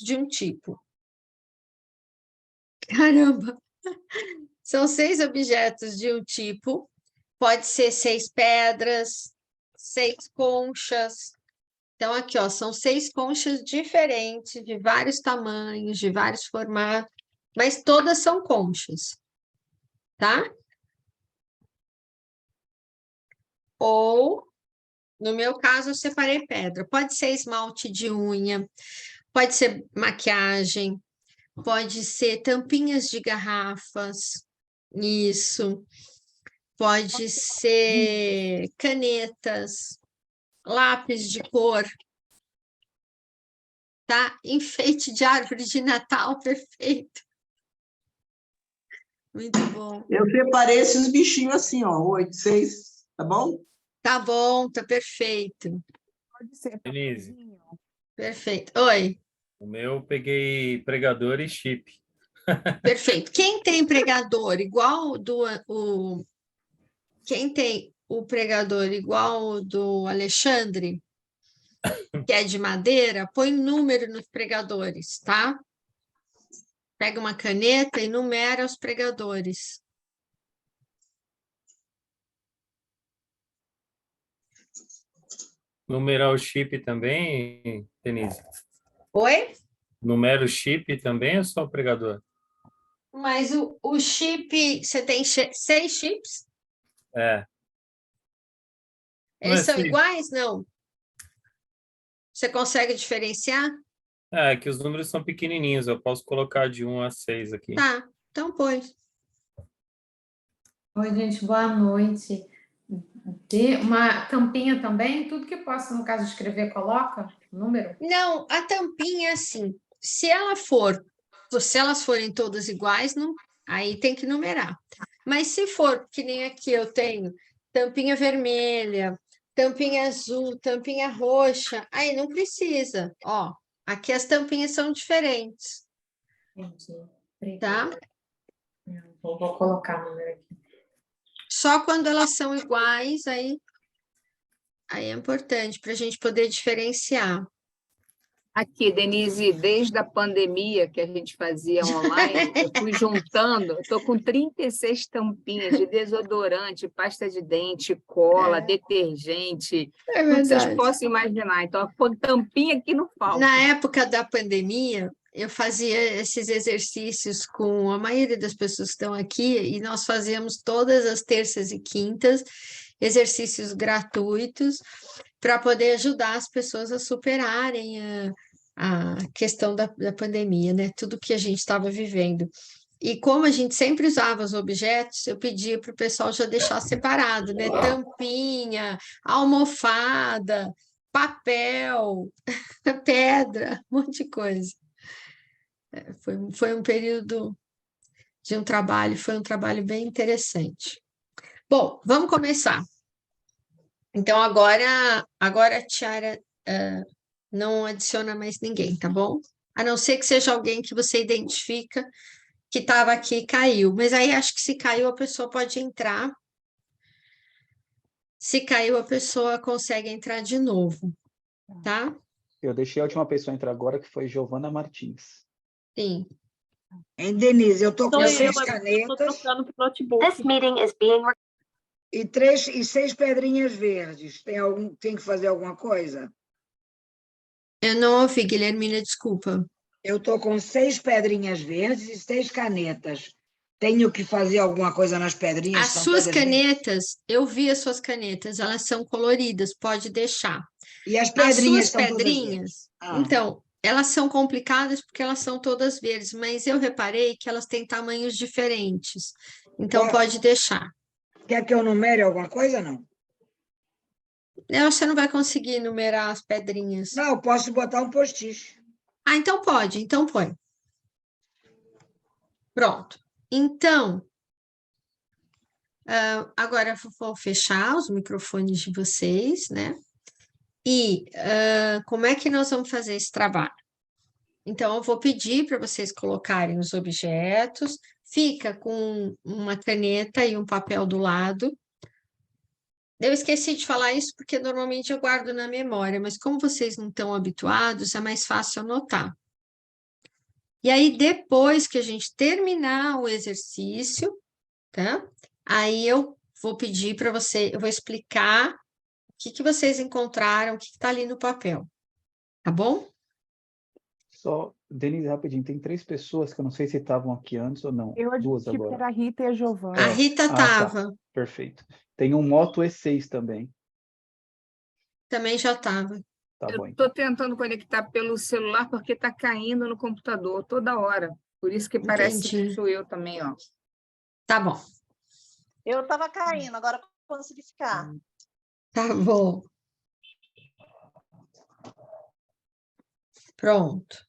de um tipo. Caramba! São 6 objetos de um tipo. Pode ser 6 pedras, 6 conchas. Então, aqui, ó, são 6 conchas diferentes, de vários tamanhos, de vários formatos, mas todas são conchas, tá? Ou, no meu caso, eu separei pedra. Pode ser esmalte de unha, pode ser maquiagem, pode ser tampinhas de garrafas, isso. Pode ser canetas, lápis de cor, tá? Enfeite de árvore de Natal, perfeito. Muito bom. Eu separei esses bichinhos assim, ó, 8, 6, tá bom? Tá bom, tá perfeito. Pode ser Denise. tamanho. Perfeito. Oi, O meu eu peguei pregador e chip. perfeito. Quem tem pregador igual quem tem o pregador igual o do Alexandre, que é de madeira, põe número nos pregadores, tá? Pega uma caneta e numera os pregadores. Numerar o chip também, Denise? Oi? Numera o chip também ou só o pregador? Mas o chip, você tem 6 chips? É. Não Eles é são seis. iguais? Não. Você consegue diferenciar? É que os números são pequenininhos, eu posso colocar de 1 a 6 aqui. Tá, então põe. Oi, gente, boa noite. Tem uma tampinha também, tudo que possa, no caso, escrever, coloca o número? Não, a tampinha é assim. Se elas forem todas iguais, não, aí tem que numerar. Mas se for, que nem aqui eu tenho, tampinha vermelha, tampinha azul, tampinha roxa, aí não precisa. Ó, aqui as tampinhas são diferentes, Entendi. tá? Obrigada. Vou colocar o número aqui. Só quando elas são iguais, aí é importante para a gente poder diferenciar. Aqui, Denise, desde a pandemia que a gente fazia online, eu fui juntando, eu estou com 36 tampinhas de desodorante, pasta de dente, cola, detergente, É tudo que vocês verdade. possam imaginar. Então, a tampinha aqui não falta. Na época da pandemia, eu fazia esses exercícios com a maioria das pessoas que estão aqui, e nós fazíamos todas as terças e quintas exercícios gratuitos para poder ajudar as pessoas a superarem a questão da pandemia, né? Tudo que a gente estava vivendo. E como a gente sempre usava os objetos, eu pedia para o pessoal já deixar separado, né? Tampinha, almofada, papel, pedra, um monte de coisa. Foi um período de um trabalho, foi um trabalho bem interessante. Bom, vamos começar. Então, agora a Tiara não adiciona mais ninguém, tá bom? A não ser que seja alguém que você identifica que estava aqui e caiu. Mas aí acho que se caiu, a pessoa pode entrar. Se caiu, a pessoa consegue entrar de novo, tá? Eu deixei a última pessoa entrar agora, que foi Giovana Martins. Sim. Hein, Denise, eu tô com Sou eu, 6 eu tô canetas trocando pro notebook. This meeting is being e 6 pedrinhas verdes. Tem que fazer alguma coisa? Eu não ouvi, Guilhermina, desculpa. Eu tô com 6 pedrinhas verdes e 6 canetas. Tenho que fazer alguma coisa nas pedrinhas? As São suas todas verdes? canetas, eu vi as suas canetas, elas são coloridas, pode deixar. E as As pedrinhas suas são todas verdes? pedrinhas, Ah. então, elas são complicadas porque elas são todas verdes, mas eu reparei que elas têm tamanhos diferentes. Então, pode deixar. Quer que eu numere alguma coisa, não? Não, você não vai conseguir numerar as pedrinhas. Não, eu posso botar um post-it. Ah, então pode, então põe. Pronto. Então, agora eu vou fechar os microfones de vocês, né? E como é que nós vamos fazer esse trabalho? Então, eu vou pedir para vocês colocarem os objetos, fica com uma caneta e um papel do lado. Eu esqueci de falar isso porque normalmente eu guardo na memória, mas como vocês não estão habituados, é mais fácil anotar, E aí, depois que a gente terminar o exercício, tá? Aí eu vou pedir para você, eu vou explicar o que vocês encontraram, o que está ali no papel, tá bom? Só, Denise, rapidinho, tem 3 pessoas que eu não sei se estavam aqui antes ou não. Eu 2 admiti que agora. era a Rita e a A Giovana. Rita Tá. estava, Perfeito. Tem um Moto E6 também. também já estava. Tá Eu bom, estou então. tentando conectar pelo celular porque está caindo no computador toda hora. Por isso que parece que Entendi. sou eu também, ó. Tá bom, Eu estava caindo, agora consegui ficar. tá bom. Pronto.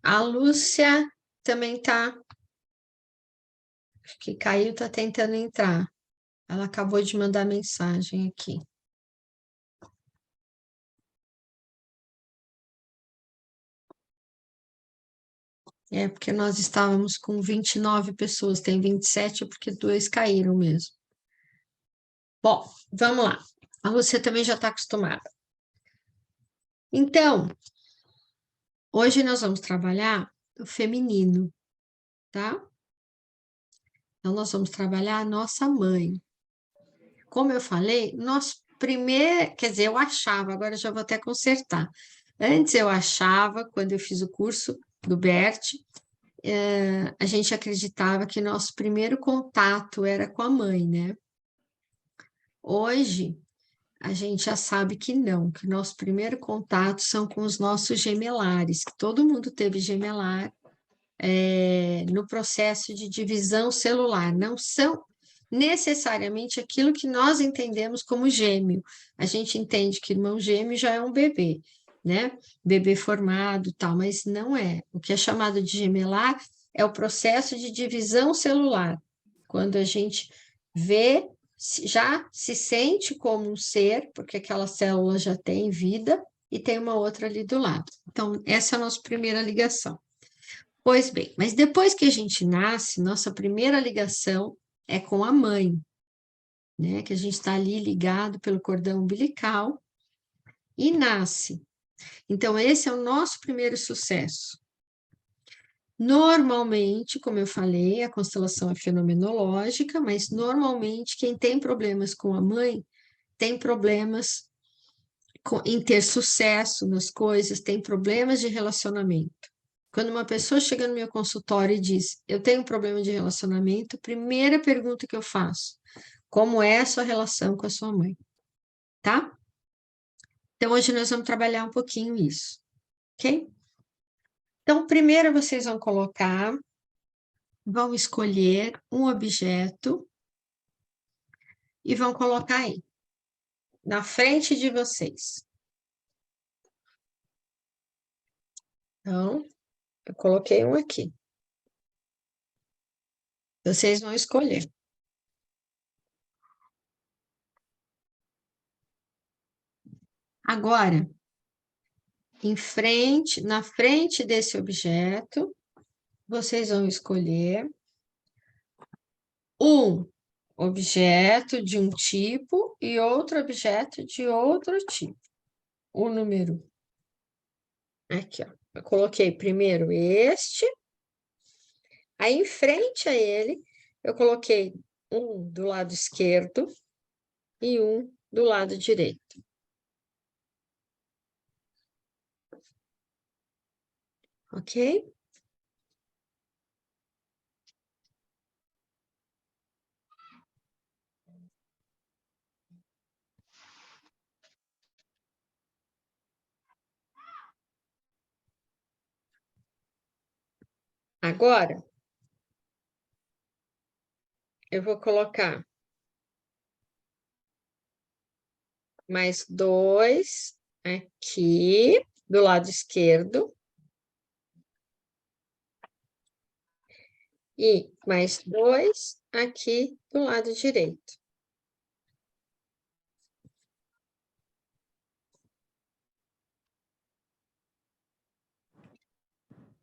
A Lúcia também tá. Acho que caiu, tá tentando entrar. Ela acabou de mandar mensagem aqui. É, porque nós estávamos com 29 pessoas, tem 27 porque 2 caíram mesmo. Bom, vamos lá. A Lúcia também já está acostumada. Então, hoje nós vamos trabalhar o feminino, tá? Então, nós vamos trabalhar a nossa mãe. Como eu falei, nosso primeiro, quer dizer, eu achava, agora eu já vou até consertar. Antes eu achava, quando eu fiz o curso do Bert, a gente acreditava que nosso primeiro contato era com a mãe, né? Hoje, a gente já sabe que não, que nosso primeiro contato são com os nossos gemelares, que todo mundo teve gemelar no processo de divisão celular, não são necessariamente aquilo que nós entendemos como gêmeo. A gente entende que irmão gêmeo já é um bebê, né? Bebê formado, tal, mas não é. O que é chamado de gemelar é o processo de divisão celular, quando a gente vê, já se sente como um ser, porque aquela célula já tem vida e tem uma outra ali do lado. Então, essa é a nossa primeira ligação. Pois bem, mas depois que a gente nasce, nossa primeira ligação é com a mãe, né? Que a gente está ali ligado pelo cordão umbilical e nasce. Então, esse é o nosso primeiro sucesso. Normalmente, como eu falei, a constelação é fenomenológica, mas normalmente quem tem problemas com a mãe tem problemas em ter sucesso nas coisas, tem problemas de relacionamento. Quando uma pessoa chega no meu consultório e diz, eu tenho um problema de relacionamento, a primeira pergunta que eu faço, como é a sua relação com a sua mãe? Tá? Então, hoje nós vamos trabalhar um pouquinho isso, ok? Então, primeiro vocês vão escolher um objeto e vão colocar aí, na frente de vocês. Então, eu coloquei um aqui. Vocês vão escolher. Agora, na frente desse objeto, vocês vão escolher um objeto de um tipo e outro objeto de outro tipo. O número. Aqui, ó. Eu coloquei primeiro este. Aí, em frente a ele, eu coloquei um do lado esquerdo e um do lado direito. Ok? Agora, eu vou colocar mais 2 aqui do lado esquerdo. E mais 2 aqui do lado direito.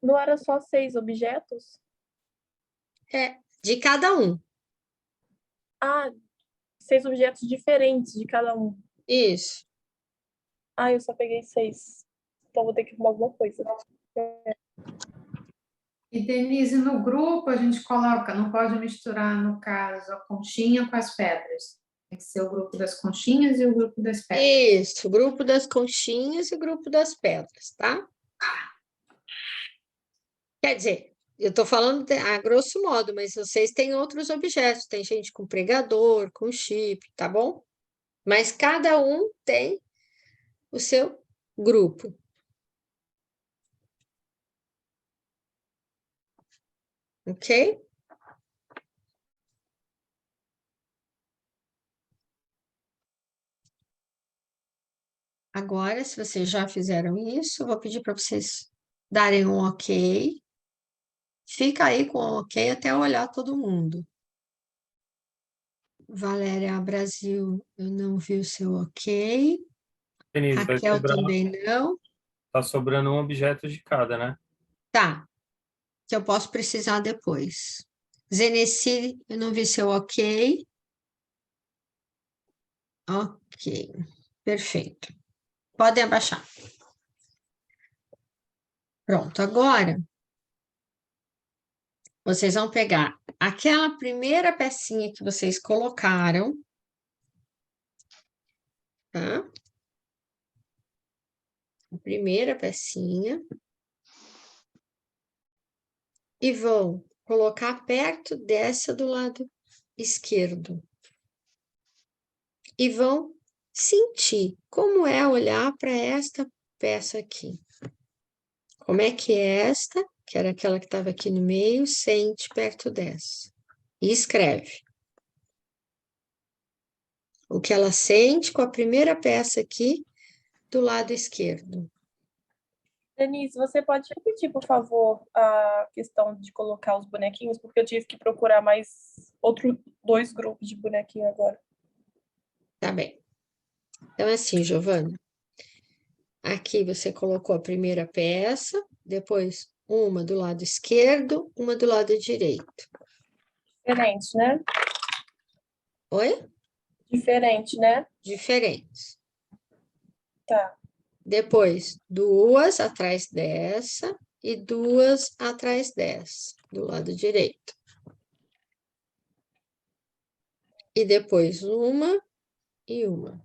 Não era só 6 objetos? É, de cada um. Ah, 6 objetos diferentes de cada um. Isso. Ah, eu só peguei 6. Então vou ter que arrumar alguma coisa. E, Denise, no grupo a gente coloca, não pode misturar, no caso, a conchinha com as pedras. Tem que ser o grupo das conchinhas e o grupo das pedras. Isso, o grupo das conchinhas e o grupo das pedras, tá? Quer dizer, eu estou falando a grosso modo, mas vocês têm outros objetos. Tem gente com pregador, com chip, tá bom? Mas cada um tem o seu grupo. Ok? Agora, se vocês já fizeram isso, eu vou pedir para vocês darem um ok. Fica aí com o ok até eu olhar todo mundo. Valéria Brasil, eu não vi o seu ok. Denise, Raquel também não. tá sobrando um objeto de cada, né? Tá, que eu posso precisar depois. Zeneci, eu não vi seu ok. Ok, perfeito. Podem abaixar. Pronto, agora vocês vão pegar aquela primeira pecinha que vocês colocaram, tá? A primeira pecinha. E vão colocar perto dessa do lado esquerdo. E vão sentir como é olhar para esta peça aqui. Como é que é esta, que era aquela que estava aqui no meio, sente perto dessa. E escreve. O que ela sente com a primeira peça aqui do lado esquerdo. Denise, você pode repetir, por favor, a questão de colocar os bonequinhos, porque eu tive que procurar mais outros 2 grupos de bonequinho agora. Tá bem. Então, assim, Giovana. Aqui você colocou a primeira peça, depois uma do lado esquerdo, uma do lado direito. Diferente, né? Oi? Diferente, né? Diferentes. Tá. Depois, duas atrás dessa e duas atrás dessa, do lado direito. E depois uma e uma.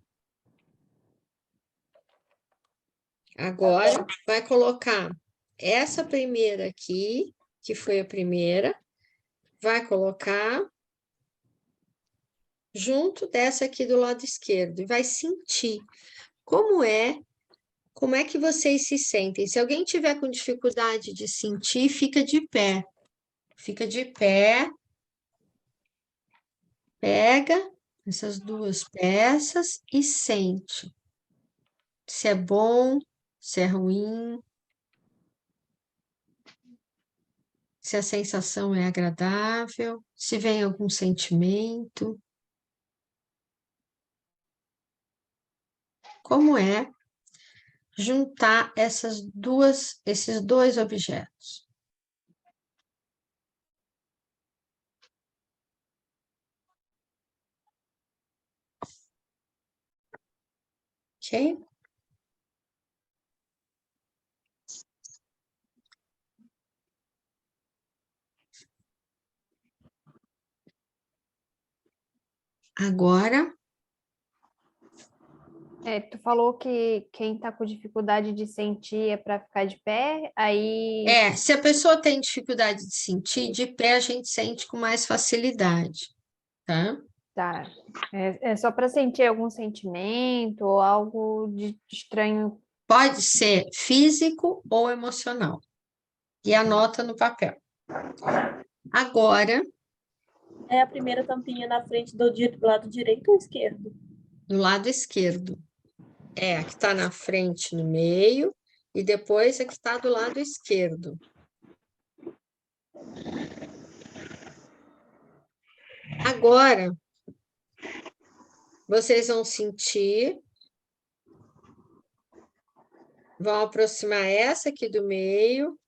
Agora, vai colocar essa primeira aqui, que foi a primeira, vai colocar junto dessa aqui do lado esquerdo e vai sentir como é que vocês se sentem. Se alguém tiver com dificuldade de sentir, fica de pé. Fica de pé. Pega essas duas peças e sente. Se é bom, se é ruim. Se a sensação é agradável, se vem algum sentimento. Como é juntar esses dois objetos? Ok? Agora, Tu falou que quem tá com dificuldade de sentir é para ficar de pé, aí se a pessoa tem dificuldade de sentir, de pé a gente sente com mais facilidade, tá? tá. É só para sentir algum sentimento ou algo de estranho. Pode ser físico ou emocional. E anota no papel. Agora, É a primeira tampinha na frente do lado direito ou esquerdo? do lado esquerdo. É a que está na frente, no meio, e depois a que está do lado esquerdo. Agora, vocês vão sentir, vão aproximar essa aqui do meio,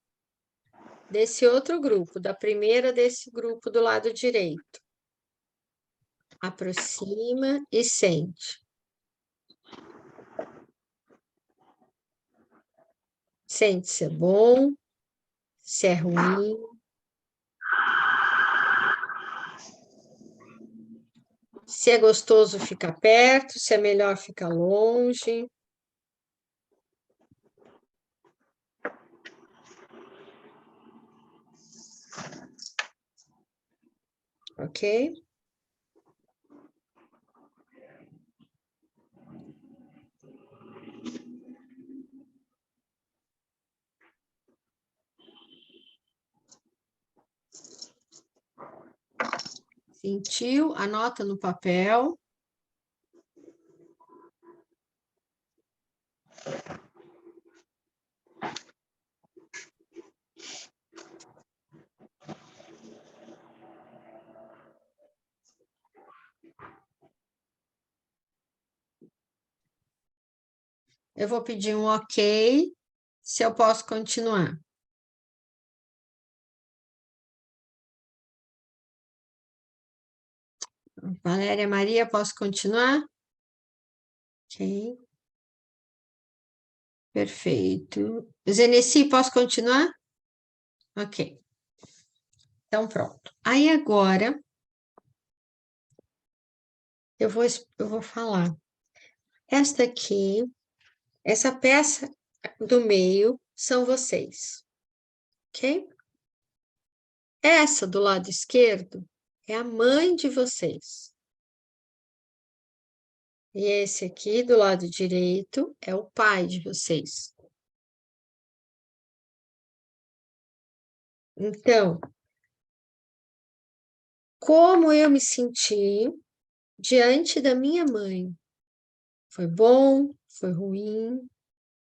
desse outro grupo, da primeira desse grupo do lado direito. Aproxima e sente. Sente se é bom, se é ruim. Se é gostoso ficar perto, se é melhor ficar longe. Ok? Sentiu? Anota no papel. Eu vou pedir um ok, se eu posso continuar. Valéria Maria, posso continuar? Ok. Perfeito. Zeneci, posso continuar? Ok. Então, pronto. Aí agora, eu vou falar. Esta aqui, essa peça do meio são vocês. Ok? Essa do lado esquerdo é a mãe de vocês. E esse aqui do lado direito é o pai de vocês. Então, como eu me senti diante da minha mãe? Foi bom? Foi ruim?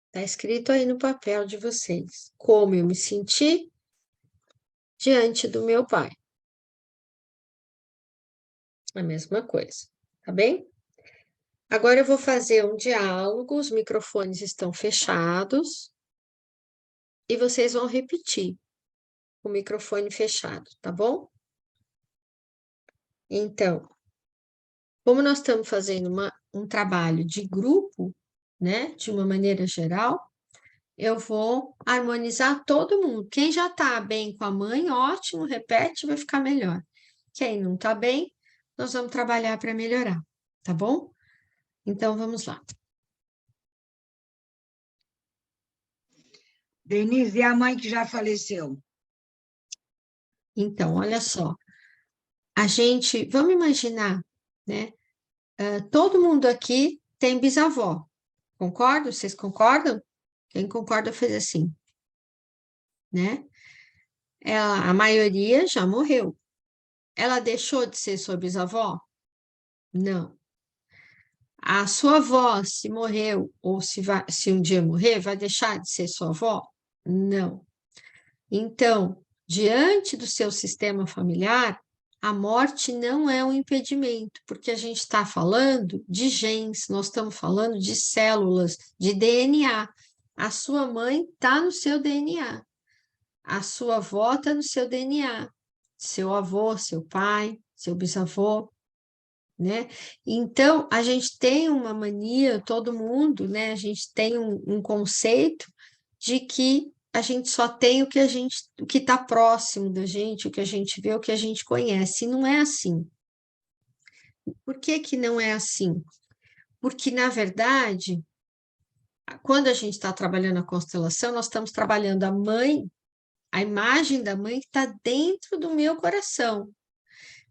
Está escrito aí no papel de vocês. Como eu me senti diante do meu pai? A mesma coisa, tá bem? Agora eu vou fazer um diálogo, os microfones estão fechados e vocês vão repetir o microfone fechado, tá bom? Então, como nós estamos fazendo um trabalho de grupo, né, de uma maneira geral, eu vou harmonizar todo mundo. Quem já está bem com a mãe, ótimo, repete, vai ficar melhor. Quem não está bem, nós vamos trabalhar para melhorar, tá bom? Então, vamos lá. Denise, e a mãe que já faleceu? Então, olha só. Vamos imaginar, né? Todo mundo aqui tem bisavó, concorda? Vocês concordam? Quem concorda fez assim, né? A maioria já morreu. Ela deixou de ser sua bisavó? Não. A sua avó, se morreu ou se um dia morrer, vai deixar de ser sua avó? Não. Então, diante do seu sistema familiar, a morte não é um impedimento, porque a gente está falando de genes, nós estamos falando de células, de DNA. A sua mãe está no seu DNA, a sua avó está no seu DNA, seu avô, seu pai, seu bisavô, né? Então, a gente tem uma mania, todo mundo, né? A gente tem um conceito de que a gente só tem o que está próximo da gente, o que a gente vê, o que a gente conhece. E não é assim. Por que que não é assim? Porque, na verdade, quando a gente está trabalhando a constelação, nós estamos trabalhando a mãe, a imagem da mãe que está dentro do meu coração,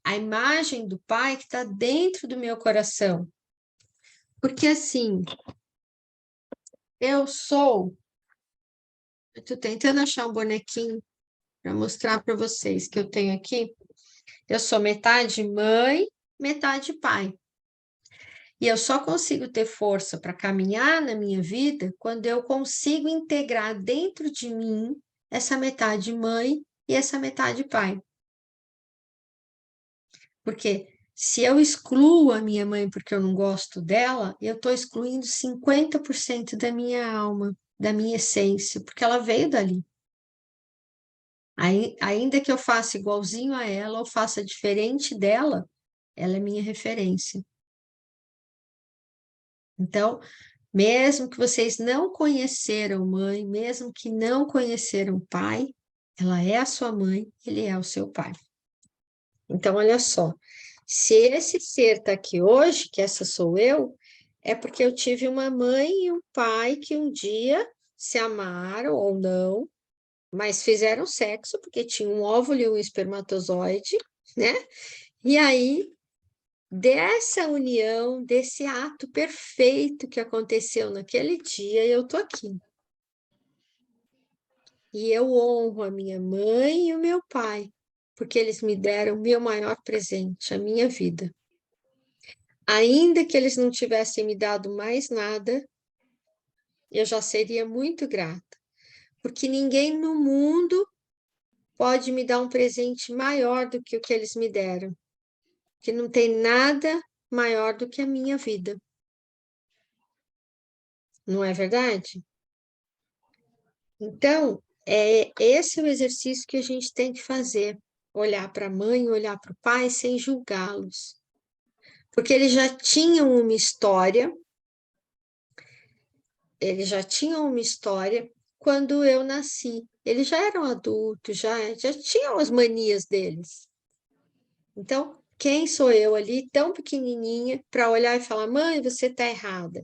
a imagem do pai que está dentro do meu coração. Porque, assim, eu estou tentando achar um bonequinho para mostrar para vocês que eu tenho aqui. Eu sou metade mãe, metade pai. E eu só consigo ter força para caminhar na minha vida quando eu consigo integrar dentro de mim essa metade mãe e essa metade pai. Porque se eu excluo a minha mãe porque eu não gosto dela, eu estou excluindo 50% da minha alma, da minha essência, porque ela veio dali. Ainda que eu faça igualzinho a ela ou faça diferente dela, ela é minha referência. Então, mesmo que vocês não conheceram mãe, mesmo que não conheceram pai, ela é a sua mãe, ele é o seu pai. Então, olha só, Se esse ser está aqui hoje, que essa sou eu, é porque eu tive uma mãe e um pai que um dia se amaram ou não, mas fizeram sexo, porque tinha um óvulo e um espermatozoide, né? E aí, dessa união, desse ato perfeito que aconteceu naquele dia, eu tô aqui. E eu honro a minha mãe e o meu pai, porque eles me deram o meu maior presente, a minha vida. Ainda que eles não tivessem me dado mais nada, eu já seria muito grata, porque ninguém no mundo pode me dar um presente maior do que o que eles me deram, que não tem nada maior do que a minha vida. Não é verdade? Então, esse é o exercício que a gente tem que fazer, olhar para a mãe, olhar para o pai sem julgá-los. Porque eles já tinham uma história quando eu nasci. Eles já eram adultos, já tinham as manias deles. Então, quem sou eu ali, tão pequenininha, para olhar e falar: mãe, você está errada.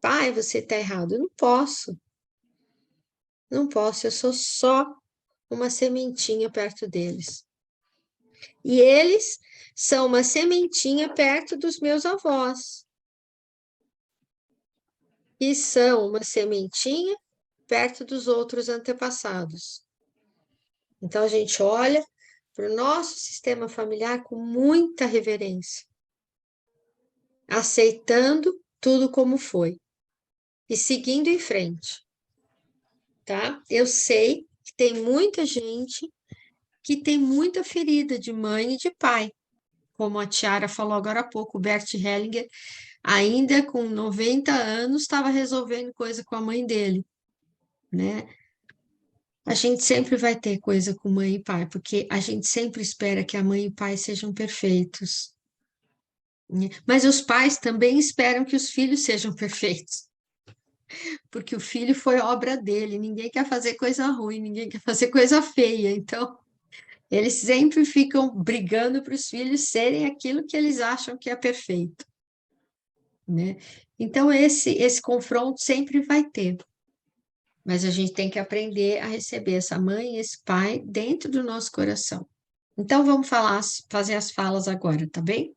Pai, você está errado. Eu não posso. Não posso, eu sou só uma sementinha perto deles. E eles são uma sementinha perto dos meus avós. E são uma sementinha perto dos outros antepassados. Então, a gente olha para o nosso sistema familiar com muita reverência, aceitando tudo como foi e seguindo em frente, tá? Eu sei que tem muita gente que tem muita ferida de mãe e de pai, como a Tiara falou agora há pouco, o Bert Hellinger, ainda com 90 anos, estava resolvendo coisa com a mãe dele, né? A gente sempre vai ter coisa com mãe e pai, porque a gente sempre espera que a mãe e o pai sejam perfeitos, né? Mas os pais também esperam que os filhos sejam perfeitos, porque o filho foi obra dele, ninguém quer fazer coisa ruim, ninguém quer fazer coisa feia, então eles sempre ficam brigando para os filhos serem aquilo que eles acham que é perfeito, né? Então esse confronto sempre vai ter, mas a gente tem que aprender a receber essa mãe e esse pai dentro do nosso coração. Então vamos fazer as falas agora, tá bem?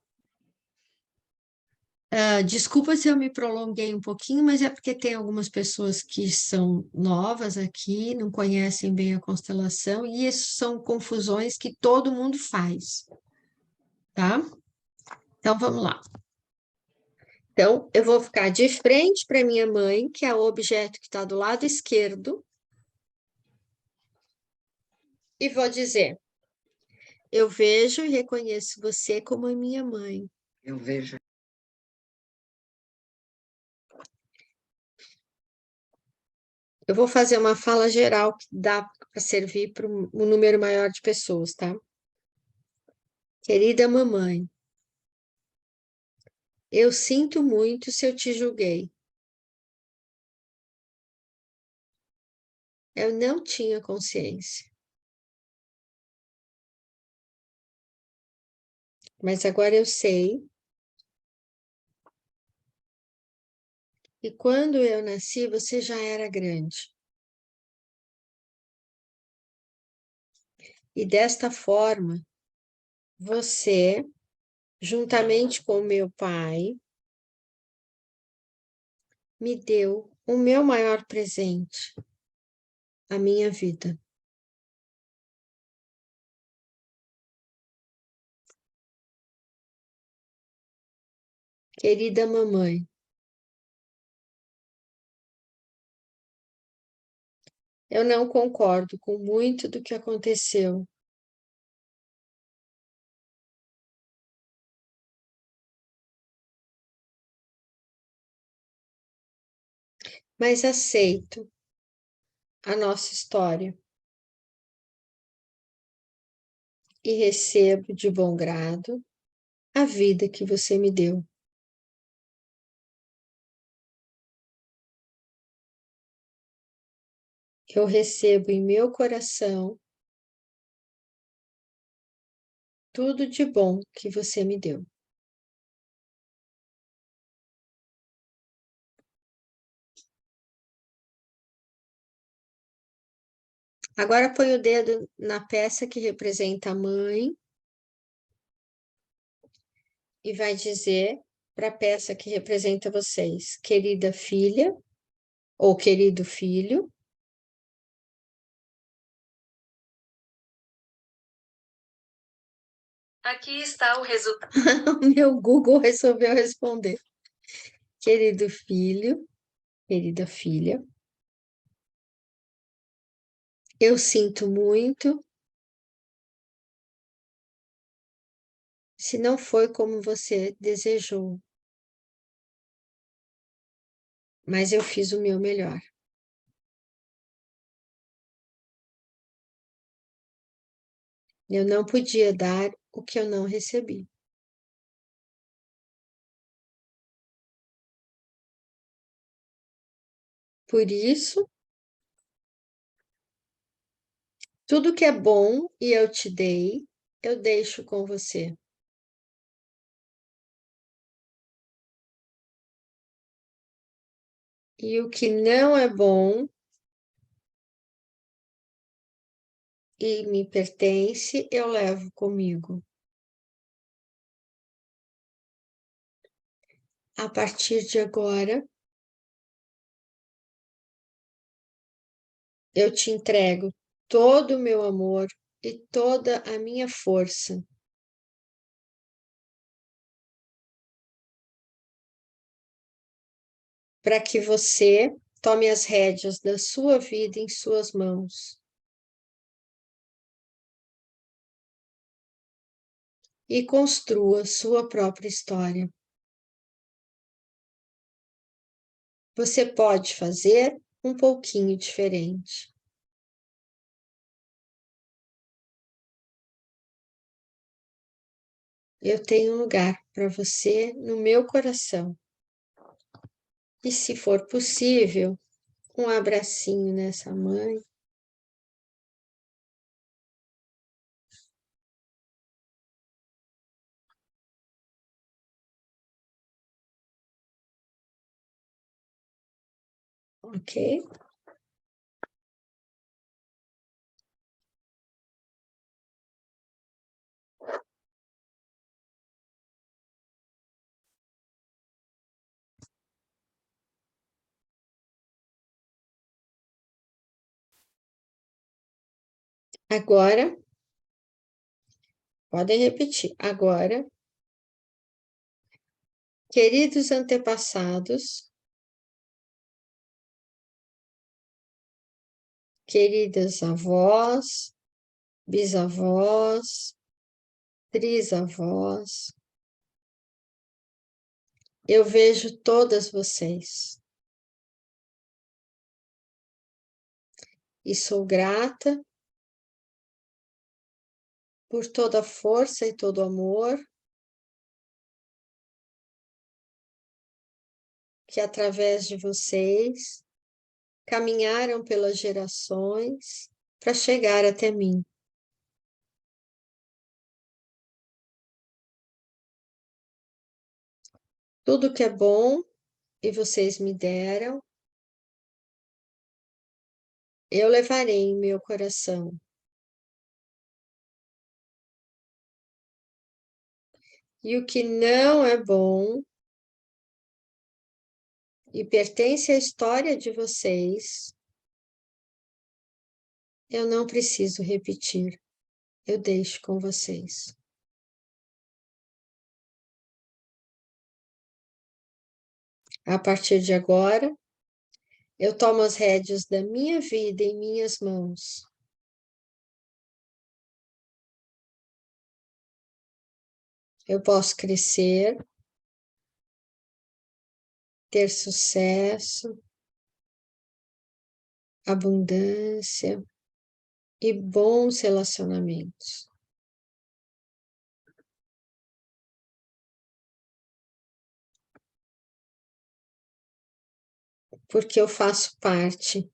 Desculpa se eu me prolonguei um pouquinho, mas é porque tem algumas pessoas que são novas aqui, não conhecem bem a constelação, e isso são confusões que todo mundo faz, tá? Então vamos lá. Então, eu vou ficar de frente para minha mãe, que é o objeto que está do lado esquerdo, e vou dizer: eu vejo e reconheço você como a minha mãe. Eu vejo. Eu vou fazer uma fala geral que dá para servir para um número maior de pessoas, tá? Querida mamãe, eu sinto muito se eu te julguei. Eu não tinha consciência. Mas agora eu sei. E quando eu nasci, você já era grande. E desta forma, você, juntamente com meu pai, me deu o meu maior presente, a minha vida. Querida mamãe, eu não concordo com muito do que aconteceu. Mas aceito a nossa história e recebo de bom grado a vida que você me deu. Eu recebo em meu coração tudo de bom que você me deu. Agora põe o dedo na peça que representa a mãe e vai dizer para a peça que representa vocês, querida filha ou querido filho. Aqui está o resultado. Meu Google resolveu responder. Querido filho, querida filha, eu sinto muito se não foi como você desejou, mas eu fiz o meu melhor. Eu não podia dar o que eu não recebi. Por isso, tudo que é bom e eu te dei, eu deixo com você. E o que não é bom e me pertence, eu levo comigo. A partir de agora, eu te entrego todo o meu amor e toda a minha força. Para que você tome as rédeas da sua vida em suas mãos. E construa sua própria história. Você pode fazer um pouquinho diferente. Eu tenho um lugar para você no meu coração. E se for possível, um abracinho nessa mãe. Ok? Agora, podem repetir. Agora, queridos antepassados, queridas avós, bisavós, trisavós, eu vejo todas vocês. E sou grata por toda a força e todo o amor que, através de vocês, caminharam pelas gerações para chegar até mim. Tudo que é bom e vocês me deram, eu levarei em meu coração. E o que não é bom e pertence à história de vocês, eu não preciso repetir. Eu deixo com vocês. A partir de agora, eu tomo as rédeas da minha vida em minhas mãos. Eu posso crescer, ter sucesso, abundância e bons relacionamentos. Porque eu faço parte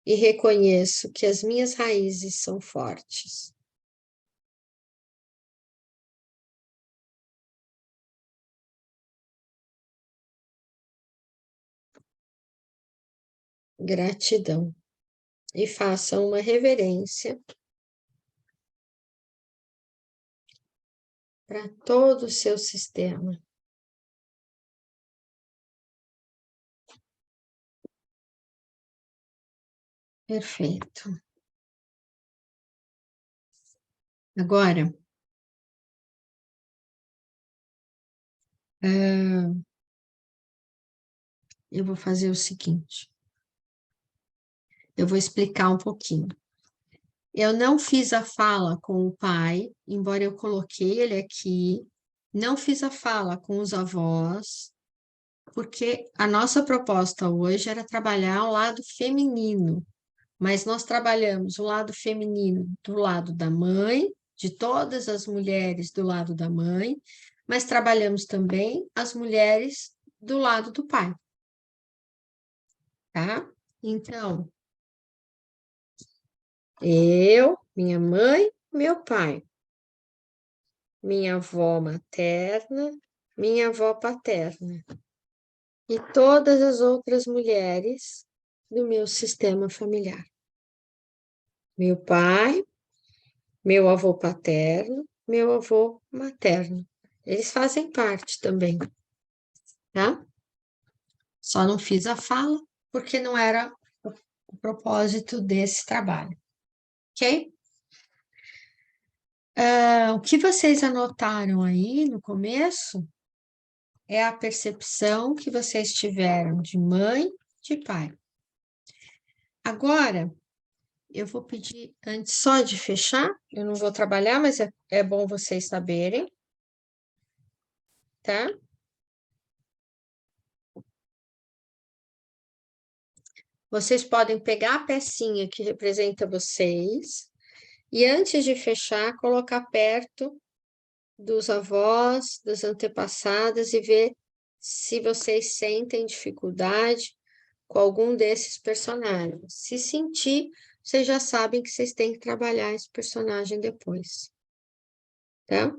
e reconheço que as minhas raízes são fortes. gratidão. E façam uma reverência para todo o seu sistema. Perfeito. Agora, eu vou fazer o seguinte. Eu vou explicar um pouquinho. Eu não fiz a fala com o pai, embora eu coloquei ele aqui. Não fiz a fala com os avós, porque a nossa proposta hoje era trabalhar o lado feminino, mas nós trabalhamos o lado feminino do lado da mãe, de todas as mulheres do lado da mãe, mas trabalhamos também as mulheres do lado do pai. Tá? Então, eu, minha mãe, meu pai, minha avó materna, minha avó paterna e todas as outras mulheres do meu sistema familiar. Meu pai, meu avô paterno, meu avô materno. Eles fazem parte também, tá? Só não fiz a fala porque não era o propósito desse trabalho, ok? O que vocês anotaram aí no começo é a percepção que vocês tiveram de mãe, de pai. Agora, eu vou pedir, antes só de fechar, eu não vou trabalhar, mas é bom vocês saberem, tá? Vocês podem pegar a pecinha que representa vocês e, antes de fechar, colocar perto dos avós, das antepassadas e ver se vocês sentem dificuldade com algum desses personagens. Se sentir, vocês já sabem que vocês têm que trabalhar esse personagem depois, tá?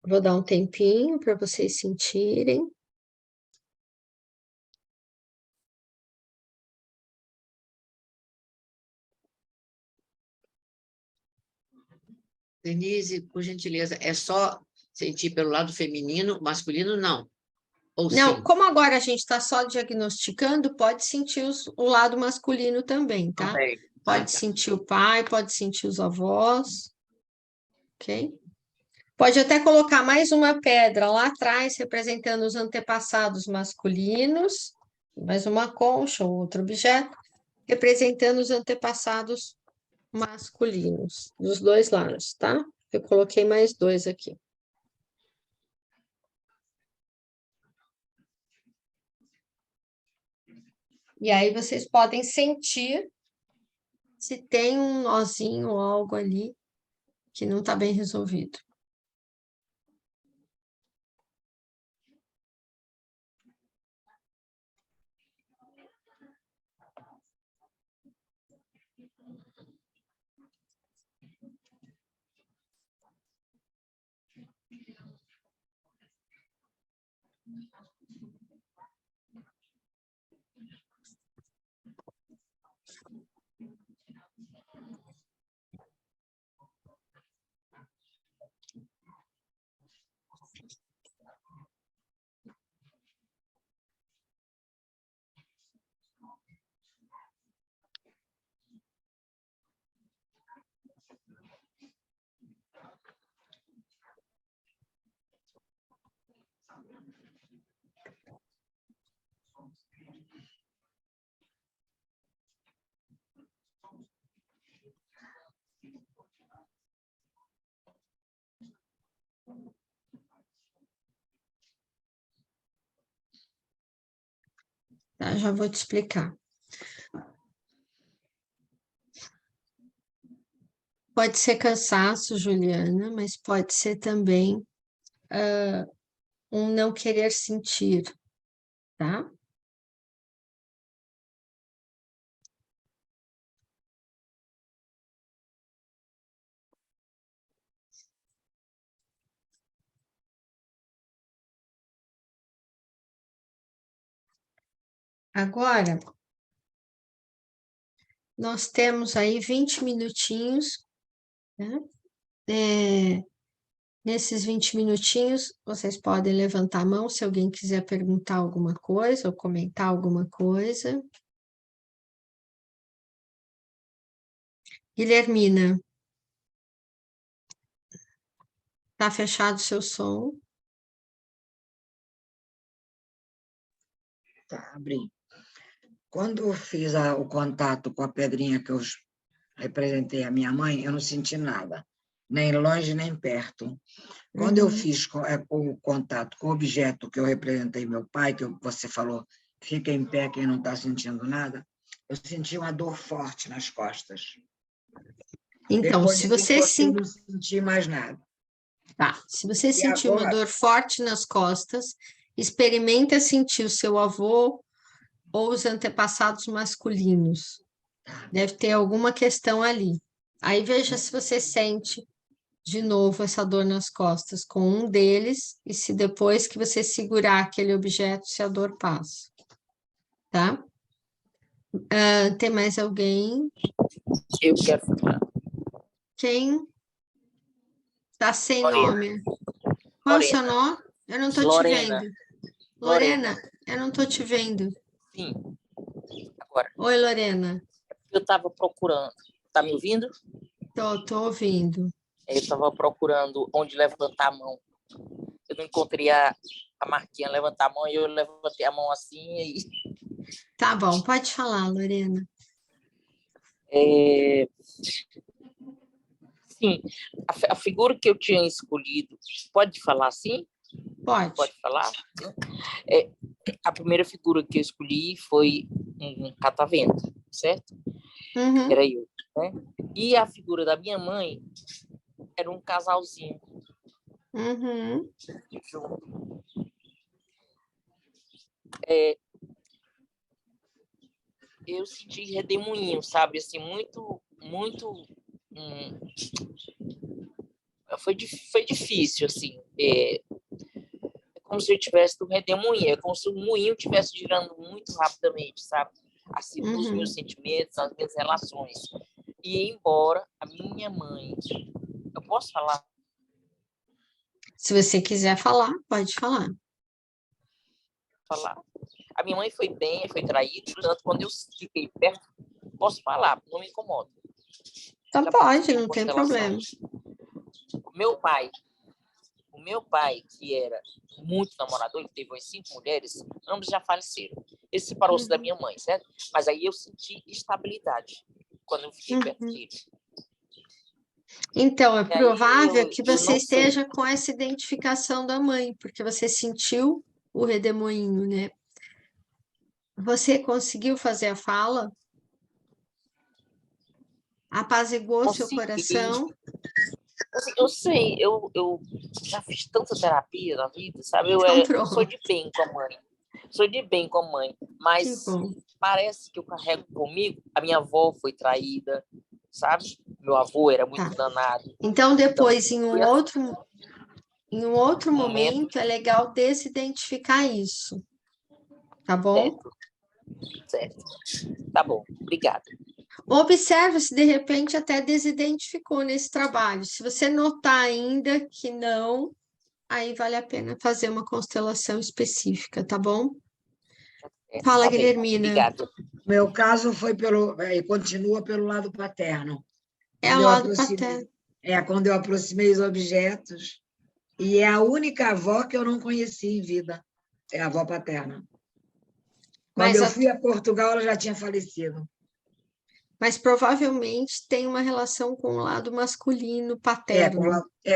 Vou dar um tempinho para vocês sentirem. Denise, por gentileza, é só sentir pelo lado feminino, masculino não? Ou Não, sim? como agora a gente está só diagnosticando, pode sentir o lado masculino também, tá? Também. Pode sentir o pai, pode sentir os avós, ok? Pode até colocar mais uma pedra lá atrás, representando os antepassados masculinos, mais uma concha ou outro objeto, representando os antepassados masculinos, dos dois lados, tá? Eu coloquei mais dois aqui. E aí vocês podem sentir se tem um nozinho ou algo ali que não está bem resolvido. Tá, já vou te explicar. Pode ser cansaço, Juliana, mas pode ser também um não querer sentir, tá? Agora, nós temos aí 20 minutinhos, né? Nesses 20 minutinhos, vocês podem levantar a mão se alguém quiser perguntar alguma coisa ou comentar alguma coisa. Guilhermina, tá fechado o seu som? Tá, abri. Quando eu fiz o contato com a pedrinha que eu representei a minha mãe, eu não senti nada, nem longe nem perto. Quando eu fiz o contato com o objeto que eu representei meu pai, que você falou, fica em pé quem não está sentindo nada, eu senti uma dor forte nas costas. Então, Depois se de você eu não senti mais nada. Tá, se você E sentir uma agora? dor forte nas costas, experimenta sentir o seu avô ou os antepassados masculinos. Deve ter alguma questão ali. Aí veja se você sente de novo essa dor nas costas com um deles e se depois que você segurar aquele objeto, se a dor passa. Tá? Tem mais alguém? Eu quero falar. Quem? Tá sem Lorena. nome. Qual é o seu nome? Eu não estou te Lorena. vendo. Lorena, eu não estou te vendo. Sim. Agora. Oi, Lorena. Eu estava procurando. Tá me ouvindo? Tô ouvindo. Eu estava procurando onde levantar a mão. Eu não encontrei a marquinha levantar a mão e eu levantei a mão assim e... Tá bom, pode falar, Lorena. Sim, a figura que eu tinha escolhido, pode falar assim? Pode. Pode falar? A primeira figura que eu escolhi foi um catavento, certo? Era eu, né? E a figura da minha mãe era um casalzinho. Junto. Eu senti redemoinho, sabe? Assim, muito... Foi difícil, assim. É como se eu tivesse um redemoinho, é como se o moinho estivesse girando muito rapidamente, sabe? Assim, nos meus sentimentos, nas minhas relações. E embora a minha mãe... Eu posso falar? Se você quiser falar, pode falar. A minha mãe foi bem, foi traída, portanto, quando eu fiquei perto, posso falar, não me incomoda. Então pode, não tem problema. O meu pai, que era muito namorador, ele teve 5 mulheres, ambos já faleceram. Ele separou-se da minha mãe, certo? Mas aí eu senti estabilidade quando eu fiquei perto dele. Então, é provável que você esteja com essa identificação da mãe, porque você sentiu o redemoinho, né? Você conseguiu fazer a fala? Apaziguou seu coração? Eu sei, eu já fiz tanta terapia na vida, sabe? Eu sou de bem com a mãe. Sou de bem com a mãe, mas parece que eu carrego comigo. A minha avó foi traída, sabe? Meu avô era muito danado. Então, depois, em um outro momento, é legal desidentificar isso. Tá bom? Certo. Tá bom, obrigada. Observe se de repente até desidentificou nesse trabalho. Se você notar ainda que não, aí vale a pena fazer uma constelação específica, tá bom? Fala, Tá Guilhermina. Obrigada. Meu caso foi continua pelo lado paterno. É o lado paterno. Quando eu aproximei os objetos, e é a única avó que eu não conheci em vida, é a avó paterna. Quando eu fui a Portugal, ela já tinha falecido. Mas provavelmente tem uma relação com o lado masculino paterno.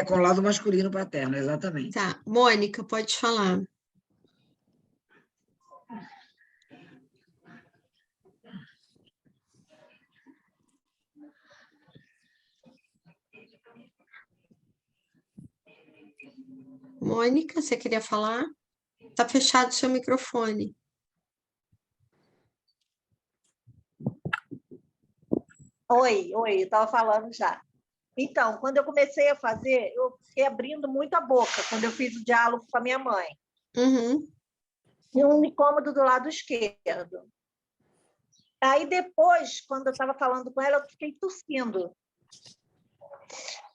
Com o lado masculino paterno, exatamente. Tá. Mônica, pode falar. Mônica, você queria falar? Tá fechado o seu microfone. Oi, eu estava falando já. Então, quando eu comecei a fazer, eu fiquei abrindo muito a boca quando eu fiz o diálogo com a minha mãe. e um incômodo do lado esquerdo. Aí depois, quando eu estava falando com ela, eu fiquei tossindo.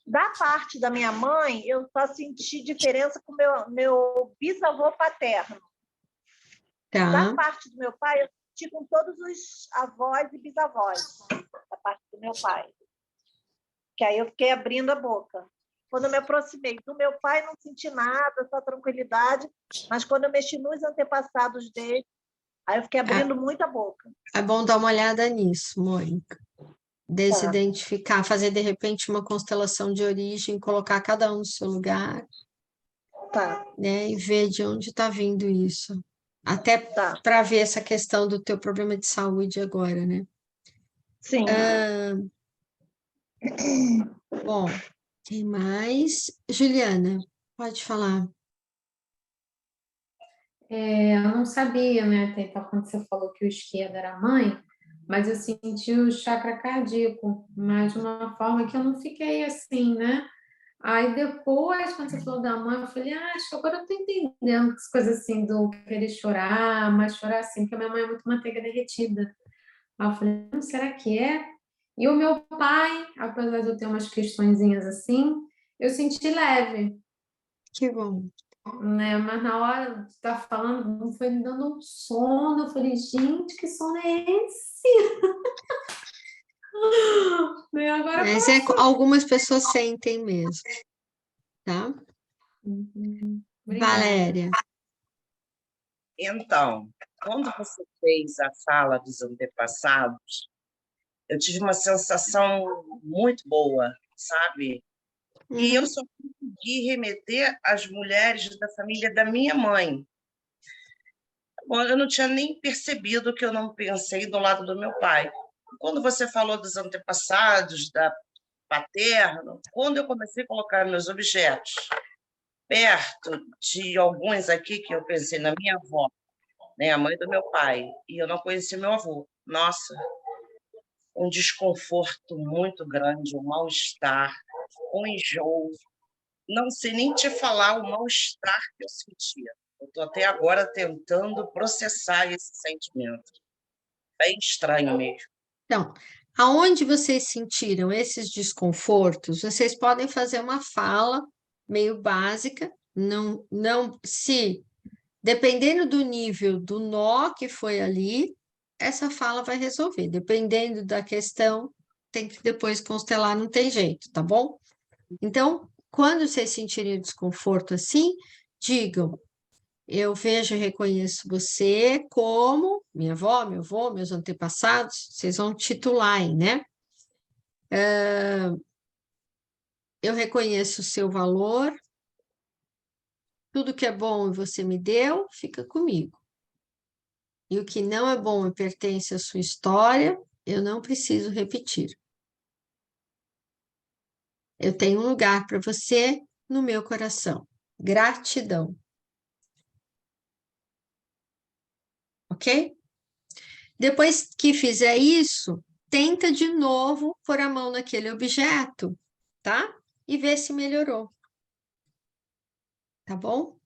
Da parte da minha mãe, eu só senti diferença com meu bisavô paterno. Da Tá. parte do meu pai, eu senti com todos os avós e bisavós, da parte do meu pai. Que aí eu fiquei abrindo a boca. Quando eu me aproximei do meu pai, não senti nada, só tranquilidade, mas quando eu mexi nos antepassados dele, aí eu fiquei abrindo muito a boca. É bom dar uma olhada nisso, Mônica. Se identificar, fazer de repente uma constelação de origem, colocar cada um no seu lugar, né? E ver de onde está vindo isso. Até para ver essa questão do teu problema de saúde agora, né? Sim. Bom, quem mais? Juliana, pode falar. Eu não sabia, né, até então, quando você falou que o esquerdo era a mãe, mas eu senti o chakra cardíaco, mas de uma forma que eu não fiquei assim, né? Aí depois, quando você falou da mãe, eu falei, acho que agora eu tô entendendo as coisas assim, do querer chorar, mas chorar assim, porque a minha mãe é muito manteiga derretida. Aí eu falei, será que é? E o meu pai, apesar de eu ter umas questõezinhas assim, eu senti leve. Que bom. Né? Mas na hora de estar falando, foi me dando um sono. Eu falei, gente, que sono é esse? Agora Mas algumas pessoas sentem mesmo, tá? Valéria. Então, quando você fez a fala dos antepassados, eu tive uma sensação muito boa, sabe? E eu só consegui remeter às mulheres da família da minha mãe. Bom, eu não tinha nem percebido que eu não pensei do lado do meu pai. Quando você falou dos antepassados, da paterno, quando eu comecei a colocar meus objetos perto de alguns aqui que eu pensei na minha avó, né, a mãe do meu pai, e eu não conhecia meu avô. Nossa, um desconforto muito grande, um mal-estar, um enjoo. Não sei nem te falar o mal-estar que eu sentia. Eu estou até agora tentando processar esse sentimento. Bem estranho mesmo. Então, aonde vocês sentiram esses desconfortos, vocês podem fazer uma fala meio básica, não se, dependendo do nível do nó que foi ali, essa fala vai resolver. Dependendo da questão, tem que depois constelar, não tem jeito, tá bom? Então, quando vocês sentirem desconforto assim, digam, eu vejo e reconheço você como minha avó, meu avô, meus antepassados, vocês vão titular aí, né? Eu reconheço o seu valor, tudo que é bom você me deu, fica comigo. E o que não é bom e pertence à sua história, eu não preciso repetir. Eu tenho um lugar para você no meu coração. Gratidão. Ok? Depois que fizer isso, tenta de novo pôr a mão naquele objeto, tá? E ver se melhorou. Tá bom?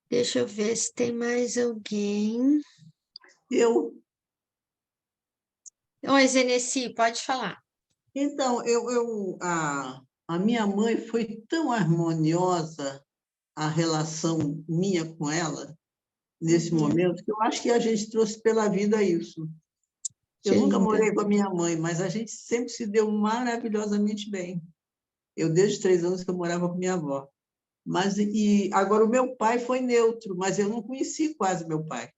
Deixa eu ver se tem mais alguém. Oi, Zeneci, pode falar. Então, a minha mãe foi tão harmoniosa a relação minha com ela, nesse momento, que eu acho que a gente trouxe pela vida isso. Eu nunca morei com a minha mãe, mas a gente sempre se deu maravilhosamente bem. Eu, desde 3 anos que eu morava com minha avó. Agora, o meu pai foi neutro, mas eu não conheci quase meu pai.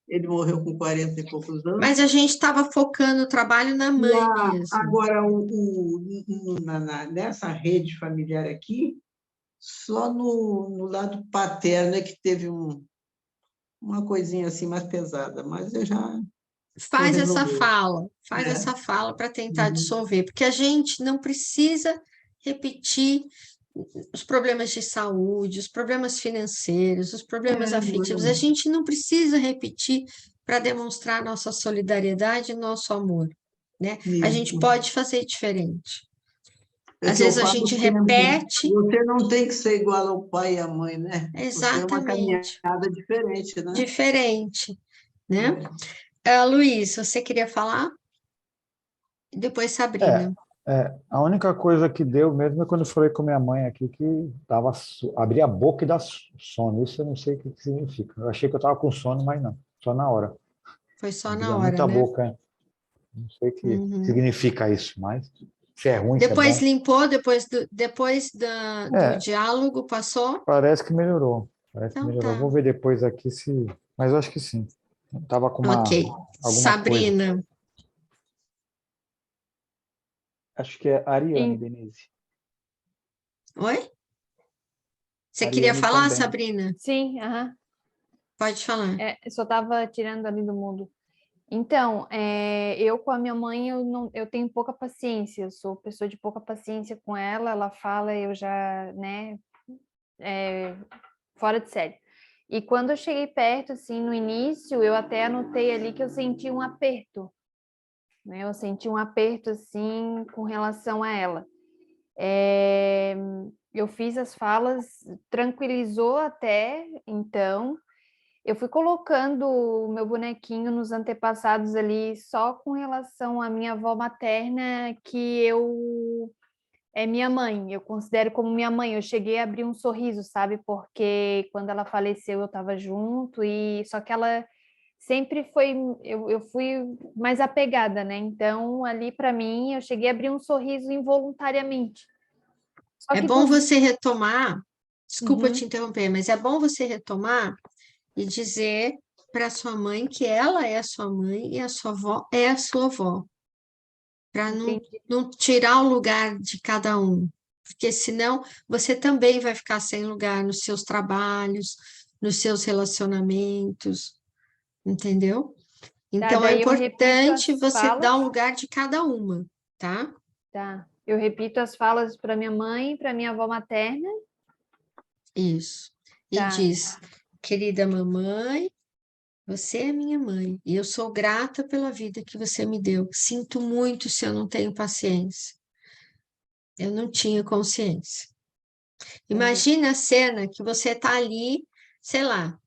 Ele morreu com 40 e poucos anos. Mas a gente estava focando o trabalho na mãe mesmo. Agora, nessa rede familiar aqui, só no lado paterno é que teve uma coisinha assim mais pesada, mas eu já... Faz essa fala para tentar dissolver, porque a gente não precisa repetir os problemas de saúde, os problemas financeiros, os problemas afetivos, a gente não precisa repetir para demonstrar nossa solidariedade e nosso amor, né? A gente pode fazer diferente. Às vezes a gente repete. Você não tem que ser igual ao pai e à mãe, né? Você é uma Exatamente. caminhada diferente, né? Diferente, né? Luiz, você queria falar? Depois Sabrina. A única coisa que deu mesmo é quando eu falei com minha mãe aqui que abria a boca e dá sono. Isso eu não sei o que significa. Eu achei que eu estava com sono, mas não. Só na hora. Foi só Abria na hora, muita né? boca, hein? Não sei o que significa isso, mas se é ruim, Depois se é bom. limpou, depois do diálogo, passou? Parece que melhorou. Então tá. Vou ver depois aqui se... Mas eu acho que sim. Estava com Ok. alguma Sabrina. coisa. Acho que é Ariane, Denise. Oi? Você Ariane queria falar, também. Sabrina? Sim, aham. Pode falar. Eu só estava tirando ali do mundo. Então, eu com a minha mãe, eu tenho pouca paciência, eu sou pessoa de pouca paciência com ela, ela fala, eu já, né, fora de série. E quando eu cheguei perto, assim, no início, eu até anotei ali que eu senti um aperto, né, eu senti um aperto, assim, com relação a ela. Eu fiz as falas, tranquilizou até, então... Eu fui colocando o meu bonequinho nos antepassados ali só com relação à minha avó materna, que é minha mãe, eu considero como minha mãe. Eu cheguei a abrir um sorriso, sabe? Porque quando ela faleceu eu estava junto, e só que ela sempre foi, eu fui mais apegada, né? Então ali para mim eu cheguei a abrir um sorriso involuntariamente. Só É que bom você retomar, desculpa te Uhum. interromper, mas é bom você retomar e dizer para sua mãe que ela é a sua mãe e a sua avó é a sua avó, para não tirar o lugar de cada um, porque senão você também vai ficar sem lugar nos seus trabalhos, nos seus relacionamentos, entendeu? Então é Daí eu repito importante as você dar falas. um lugar de cada uma, tá? Tá. Eu repito as falas para minha mãe, para minha avó materna. Isso. E Tá. diz, querida mamãe, você é minha mãe e eu sou grata pela vida que você me deu. Sinto muito se eu não tenho paciência. Eu não tinha consciência. Imagina a cena que você está ali, sei lá,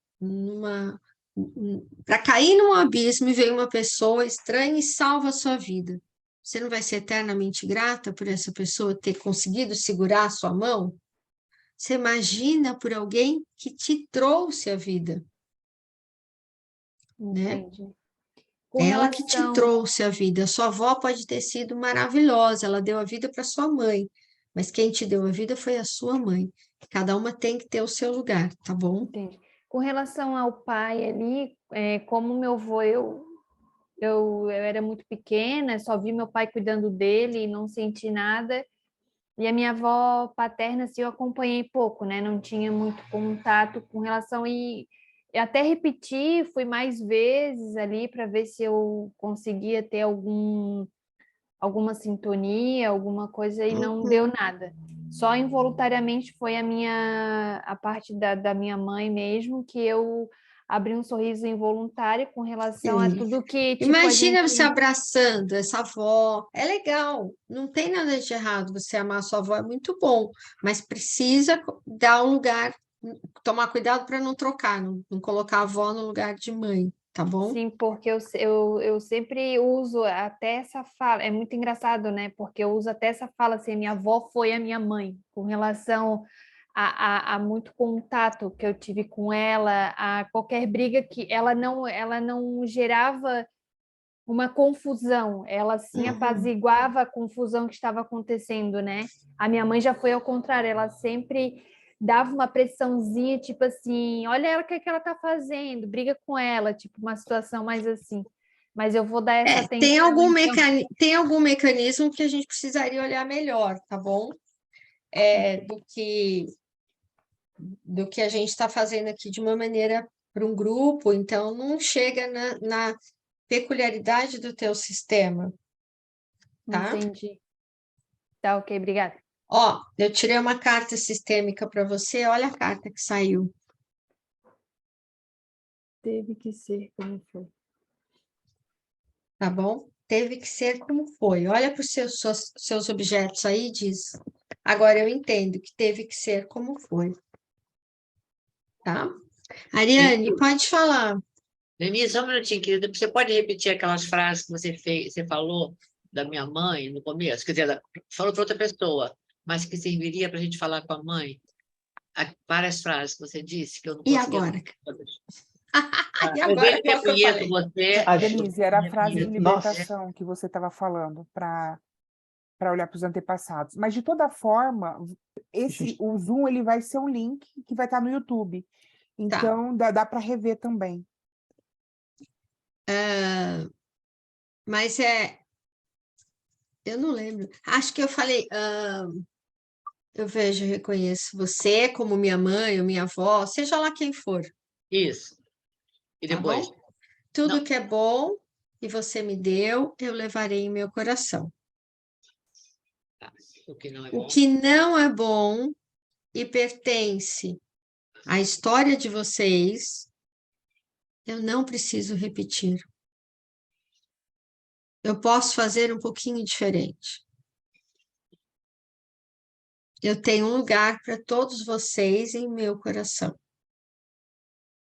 para cair num abismo e vem uma pessoa estranha e salva a sua vida. Você não vai ser eternamente grata por essa pessoa ter conseguido segurar a sua mão? Você imagina por alguém que te trouxe a vida, né? Entendi. Com Ela que te relação... trouxe a vida. A sua avó pode ter sido maravilhosa, ela deu a vida para sua mãe, mas quem te deu a vida foi a sua mãe. Cada uma tem que ter o seu lugar, tá bom? Entendi. Com relação ao pai ali, como meu avô, eu era muito pequena, só vi meu pai cuidando dele e não senti nada. E a minha avó paterna, assim, eu acompanhei pouco, né? Não tinha muito contato com relação... E eu até repeti, fui mais vezes ali para ver se eu conseguia ter alguma sintonia, alguma coisa, e não deu nada. Só involuntariamente foi a parte da minha mãe mesmo, que eu abri um sorriso involuntário com relação a tudo que, tipo, Imagina você abraçando essa avó, é legal, não tem nada de errado você amar a sua avó, é muito bom, mas precisa dar um lugar, tomar cuidado para não trocar, não colocar a avó no lugar de mãe, tá bom? Sim, porque eu sempre uso até essa fala, é muito engraçado, né? Porque eu uso até essa fala assim, minha avó foi a minha mãe, com relação a muito contato que eu tive com ela, a qualquer briga que ela não gerava uma confusão, ela sim apaziguava a confusão que estava acontecendo, né? A minha mãe já foi ao contrário, ela sempre dava uma pressãozinha, tipo assim, olha o que ela tá fazendo, briga com ela, tipo uma situação mais assim. Mas eu vou dar essa atenção. Tem algum mecanismo que a gente precisaria olhar melhor, tá bom? Do que a gente está fazendo aqui de uma maneira para um grupo, então não chega na peculiaridade do teu sistema, tá? Entendi. Tá, ok, obrigada. Ó, eu tirei uma carta sistêmica para você, olha a carta que saiu. Teve que ser como foi. Tá bom? teve que ser como foi. Olha para os seus objetos aí e diz, agora eu entendo que teve que ser como foi. Tá? Ariane, pode falar. Denise, só um minutinho, querida. Você pode repetir aquelas frases que você falou da minha mãe no começo? Quer dizer, falou para outra pessoa, mas que serviria para a gente falar com a mãe? Várias frases que você disse que eu não E conseguia agora? falar todas. E Eu agora, vejo que qual eu que eu conheço falei? você. Denise, era a frase de Nossa. libertação que você estava falando para olhar para os antepassados. Mas, de toda forma, o Zoom ele vai ser um link que vai estar no YouTube. Então, dá para rever também. Mas eu não lembro. Acho que eu falei, eu vejo, reconheço você como minha mãe ou minha avó, seja lá quem for. Isso. E Tá depois? bom? Tudo que é bom e você me deu, eu levarei em meu coração. O que não é O bom? que não é bom e pertence à história de vocês, eu não preciso repetir. Eu posso fazer um pouquinho diferente. Eu tenho um lugar para todos vocês em meu coração.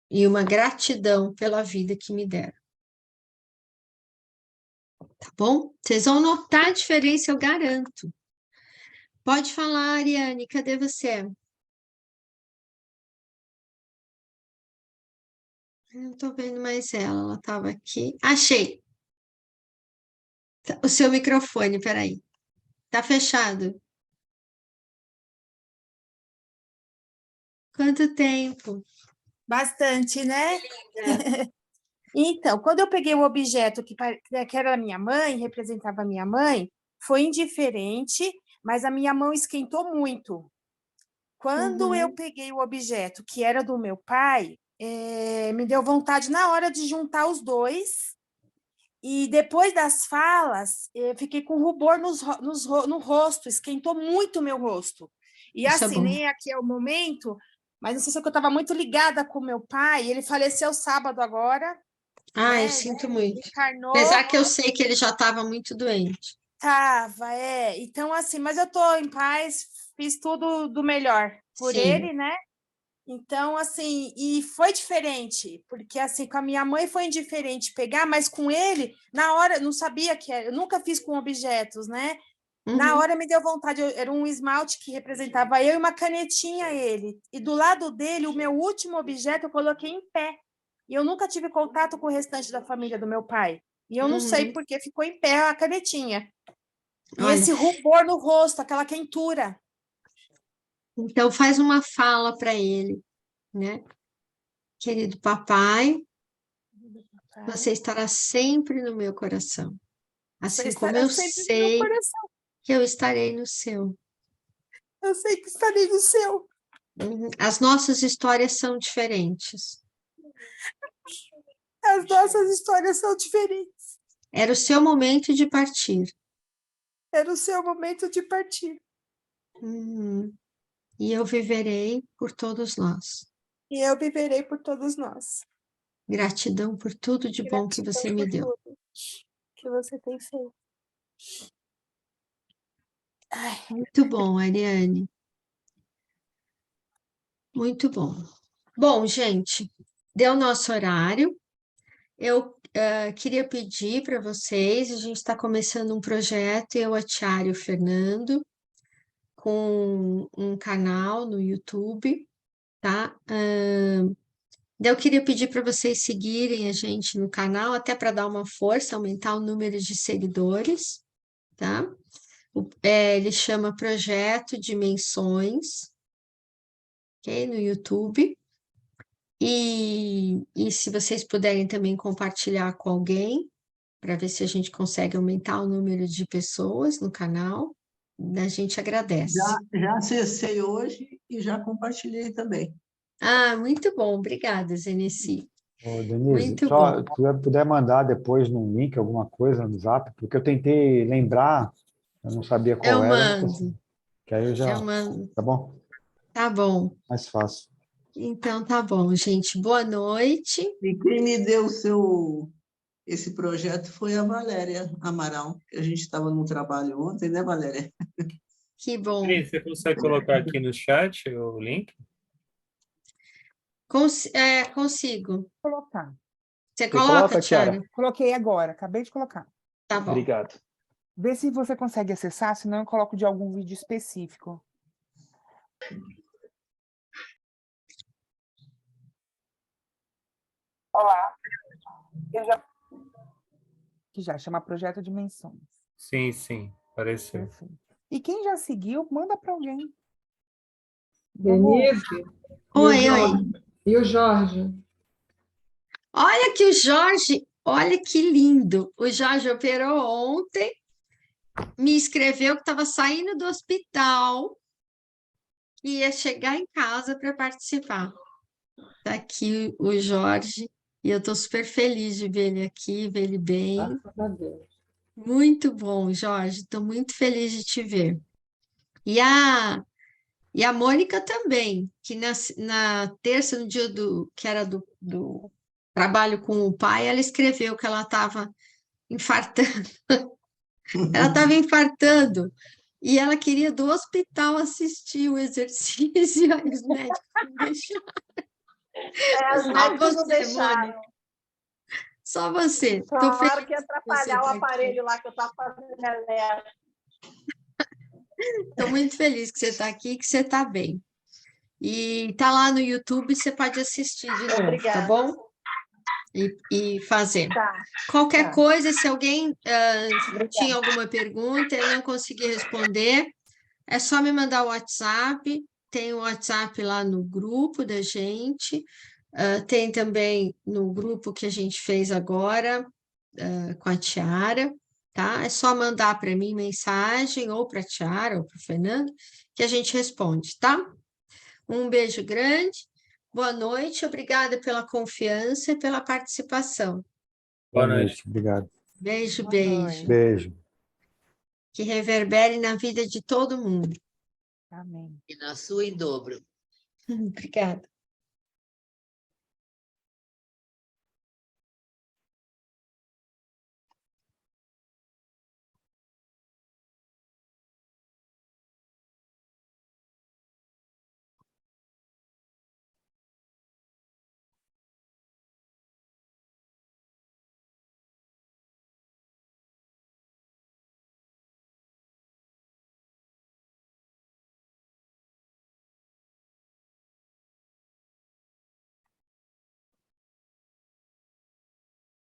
E uma gratidão pela vida que me deram. Tá bom? Vocês vão notar a diferença, eu garanto. Pode falar, Ariane, cadê você? Eu não estou vendo mais ela estava aqui. Achei! O seu microfone, peraí. Tá fechado. Quanto tempo? Bastante, né? Então, quando eu peguei o objeto que era a minha mãe, representava a minha mãe, foi indiferente, mas a minha mão esquentou muito. Quando eu peguei o objeto que era do meu pai, me deu vontade na hora de juntar os dois. E depois das falas, eu fiquei com rubor no rosto, esquentou muito o meu rosto. E Isso é assim, bom. nem aqui é o momento, mas não sei se é que eu estava muito ligada com meu pai, ele faleceu sábado agora. Ah, eu né? sinto muito. Encarnou. Apesar que eu sei que ele já estava muito doente. Tava, Então, assim, mas eu tô em paz, fiz tudo do melhor por Sim. ele, né? Então, assim, e foi diferente, porque assim, com a minha mãe foi indiferente pegar, mas com ele, na hora, não sabia que era, eu nunca fiz com objetos, né? Na hora me deu vontade, era um esmalte que representava eu e uma canetinha ele. E do lado dele, o meu último objeto eu coloquei em pé. E eu nunca tive contato com o restante da família do meu pai. E eu não sei porque ficou em pé a canetinha. E Olha. esse rubor no rosto, aquela quentura. Então, faz uma fala para ele, né? Querido papai, você estará sempre no meu coração. Assim como eu sei que eu estarei no seu. Eu sei que estarei no seu. As nossas histórias são diferentes. As nossas histórias são diferentes. Era o seu momento de partir. Era o seu momento de partir. E eu viverei por todos nós. E eu viverei por todos nós. Gratidão por tudo de bom que você me deu. Que você tem feito. Muito bom, Ariane. Muito bom. Bom, gente, deu nosso horário. Eu queria pedir para vocês, a gente está começando um projeto, eu, a Tiara e o Fernando, com um canal no YouTube, tá? Eu queria pedir para vocês seguirem a gente no canal, até para dar uma força, aumentar o número de seguidores, tá? Ele chama Projeto Dimensões, ok? No YouTube. E se vocês puderem também compartilhar com alguém, para ver se a gente consegue aumentar o número de pessoas no canal, a gente agradece. Já acessei hoje e já compartilhei também. Ah, muito bom. Obrigada, Zenici. Denise, Muito só bom. se puder mandar depois no link alguma coisa no Zap, porque eu tentei lembrar, eu não sabia qual era. Mando. Que aí eu já... Eu mando. Tá bom? Tá bom. Mais fácil. Então, tá bom, gente. Boa noite. E quem me deu o seu esse projeto foi a Valéria Amaral, que a gente estava num trabalho ontem, né, Valéria? Que bom. Cris, você consegue colocar aqui no chat o link? Consigo. Vou colocar. Você coloca, coloca, Tiara? Thiago? Coloquei agora, acabei de colocar. Tá bom. Obrigado. Vê se você consegue acessar, senão eu coloco de algum vídeo específico. Olá. Que já chama Projeto Dimensões. Sim, sim, apareceu. Perfeito. E quem já seguiu, manda para alguém. Denise? Oi, oi. E o Jorge? Olha que o Jorge, olha que lindo. O Jorge operou ontem, me escreveu que estava saindo do hospital e ia chegar em casa para participar. Está aqui o Jorge, e eu estou super feliz de ver ele aqui, ver ele bem. Graças a Deus. Muito bom, Jorge. Estou muito feliz de te ver. E a Mônica também, que na terça, no dia que era do trabalho com o pai, ela escreveu que ela estava infartando. Ela estava infartando e ela queria do hospital assistir o exercício, e aí os médicos não deixaram. Os médicos não deixaram. Mônica. Só você. Claro que ia atrapalhar o aparelho lá que eu estava fazendo elétrico. Estou muito feliz que você está aqui, que você está bem. E está lá no YouTube, você pode assistir de novo, Obrigada. tá bom? E fazer. Tá. Qualquer coisa, se alguém tinha alguma pergunta e não conseguir responder, é só me mandar o WhatsApp. Tem o WhatsApp lá no grupo da gente. Tem também no grupo que a gente fez agora com a Tiara, tá? É só mandar para mim mensagem, ou para a Tiara, ou para o Fernando, que a gente responde, tá? Um beijo grande, boa noite, obrigada pela confiança e pela participação. Boa noite. Obrigado. Beijo, Boa beijo. noite. Beijo. Que reverbere na vida de todo mundo. Amém. E na sua em dobro. Obrigada.